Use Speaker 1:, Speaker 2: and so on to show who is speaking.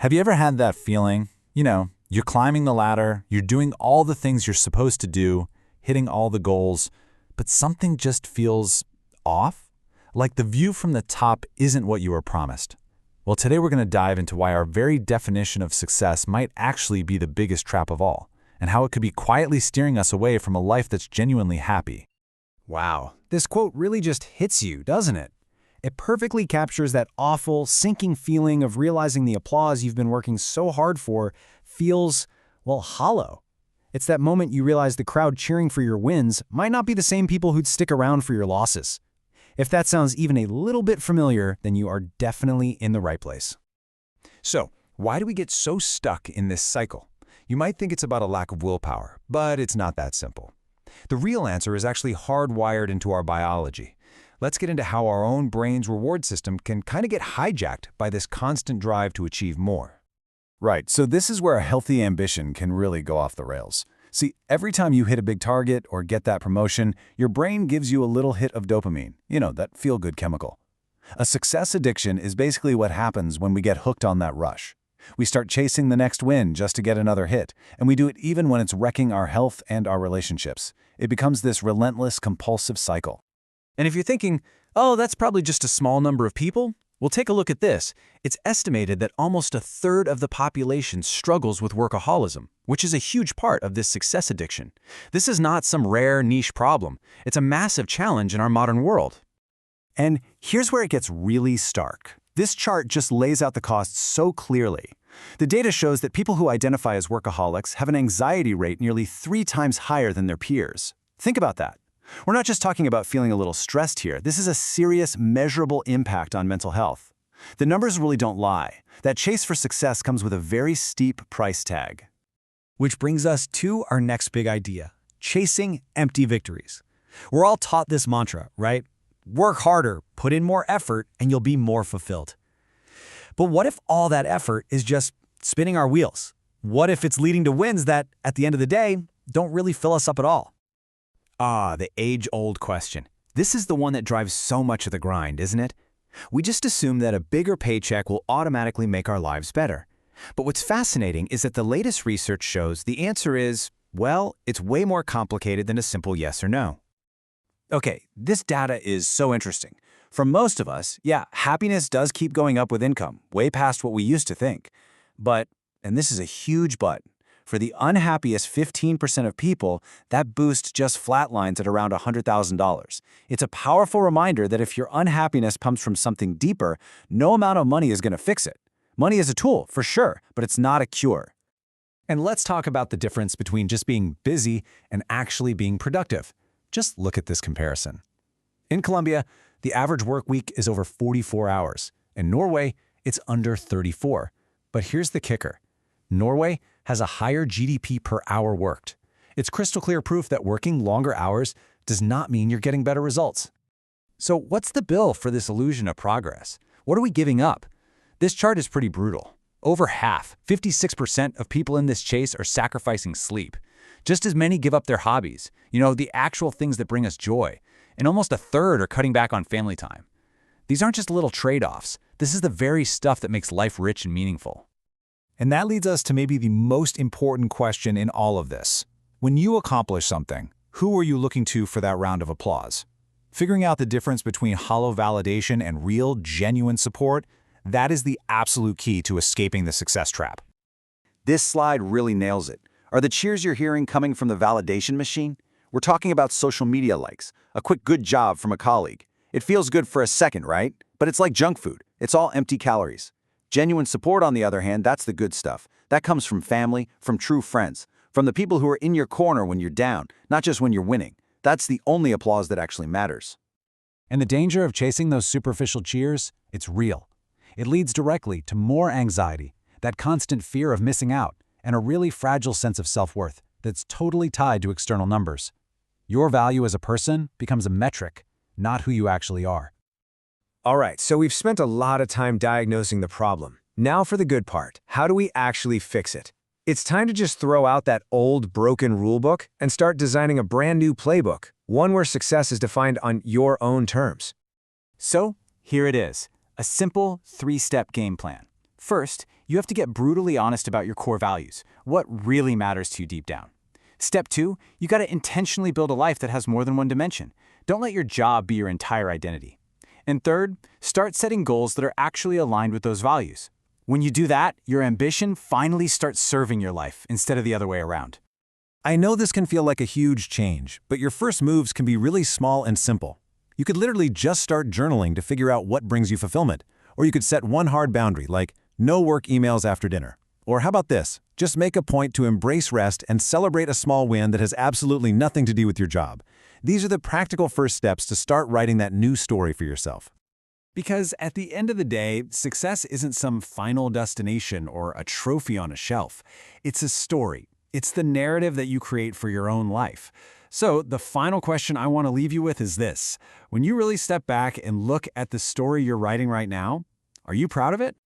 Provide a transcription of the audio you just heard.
Speaker 1: Have you ever had that feeling? You're climbing the ladder, you're doing all the things you're supposed to do, hitting all the goals, but something just feels off? Like the view from the top isn't what you were promised. Well, today we're going to dive into why our very definition of success might actually be the biggest trap of all, and how it could be quietly steering us away from a life that's genuinely happy.
Speaker 2: Wow, this quote really just hits you, doesn't it? It perfectly captures that awful, sinking feeling of realizing the applause you've been working so hard for feels, well, hollow. It's that moment you realize the crowd cheering for your wins might not be the same people who'd stick around for your losses. If that sounds even a little bit familiar, then you are definitely in the right place.
Speaker 3: So, why do we get so stuck in this cycle? You might think it's about a lack of willpower, but it's not that simple. The real answer is actually hardwired into our biology. Let's get into how our own brain's reward system can kind of get hijacked by this constant drive to achieve more.
Speaker 4: Right, so this is where a healthy ambition can really go off the rails. See, every time you hit a big target or get that promotion, your brain gives you a little hit of dopamine, that feel-good chemical. A success addiction is basically what happens when we get hooked on that rush. We start chasing the next win just to get another hit, and we do it even when it's wrecking our health and our relationships. It becomes this relentless, compulsive cycle.
Speaker 2: And if you're thinking, oh, that's probably just a small number of people, well, take a look at this. It's estimated that almost a third of the population struggles with workaholism, which is a huge part of this success addiction. This is not some rare niche problem. It's a massive challenge in our modern world.
Speaker 4: And here's where it gets really stark. This chart just lays out the costs so clearly. The data shows that people who identify as workaholics have an anxiety rate nearly 3 times higher than their peers. Think about that. We're not just talking about feeling a little stressed here. This is a serious, measurable impact on mental health. The numbers really don't lie. That chase for success comes with a very steep price tag.
Speaker 2: Which brings us to our next big idea, chasing empty victories. We're all taught this mantra, right? Work harder, put in more effort, and you'll be more fulfilled. But what if all that effort is just spinning our wheels? What if it's leading to wins that, at the end of the day, don't really fill us up at all?
Speaker 3: The age-old question. This is the one that drives so much of the grind, isn't it? We just assume that a bigger paycheck will automatically make our lives better. But what's fascinating is that the latest research shows the answer is, well, it's way more complicated than a simple yes or no.
Speaker 4: Okay, this data is so interesting. For most of us, happiness does keep going up with income, way past what we used to think. But, and this is a huge but, for the unhappiest 15% of people, that boost just flatlines at around $100,000. It's a powerful reminder that if your unhappiness comes from something deeper, no amount of money is going to fix it. Money is a tool, for sure, but it's not a cure.
Speaker 2: And let's talk about the difference between just being busy and actually being productive. Just look at this comparison. In Colombia, the average work week is over 44 hours. In Norway, it's under 34. But here's the kicker. Norway has a higher GDP per hour worked. It's crystal clear proof that working longer hours does not mean you're getting better results. So what's the bill for this illusion of progress? What are we giving up? This chart is pretty brutal. Over half, 56% of people in this chase are sacrificing sleep. Just as many give up their hobbies, the actual things that bring us joy. And almost a third are cutting back on family time. These aren't just little trade-offs. This is the very stuff that makes life rich and meaningful.
Speaker 1: And that leads us to maybe the most important question in all of this. When you accomplish something, who are you looking to for that round of applause? Figuring out the difference between hollow validation and real, genuine support, that is the absolute key to escaping the success trap.
Speaker 4: This slide really nails it. Are the cheers you're hearing coming from the validation machine? We're talking about social media likes, a quick good job from a colleague. It feels good for a second, right? But it's like junk food. It's all empty calories. Genuine support, on the other hand, that's the good stuff. That comes from family, from true friends, from the people who are in your corner when you're down, not just when you're winning. That's the only applause that actually matters.
Speaker 1: And the danger of chasing those superficial cheers, it's real. It leads directly to more anxiety, that constant fear of missing out, and a really fragile sense of self-worth that's totally tied to external numbers. Your value as a person becomes a metric, not who you actually are.
Speaker 5: All right, so we've spent a lot of time diagnosing the problem. Now for the good part. How do we actually fix it? It's time to just throw out that old, broken rulebook and start designing a brand new playbook, one where success is defined on your own terms.
Speaker 3: So, here it is, a simple 3-step game plan. First,
Speaker 4: You have to get brutally honest about your core values, what really matters to you deep down. Step 2, you got to intentionally build a life that has more than one dimension. Don't let your job be your entire identity. And third, start setting goals that are actually aligned with those values. When you do that, your ambition finally starts serving your life instead of the other way around.
Speaker 3: I know this can feel like a huge change, but your first moves can be really small and simple. You could literally just start journaling to figure out what brings you fulfillment. Or you could set one hard boundary, like no work emails after dinner. Or how about this? Just make a point to embrace rest and celebrate a small win that has absolutely nothing to do with your job. These are the practical first steps to start writing that new story for yourself.
Speaker 2: Because at the end of the day, success isn't some final destination or a trophy on a shelf. It's a story. It's the narrative that you create for your own life. So the final question I want to leave you with is this. When you really step back and look at the story you're writing right now, are you proud of it?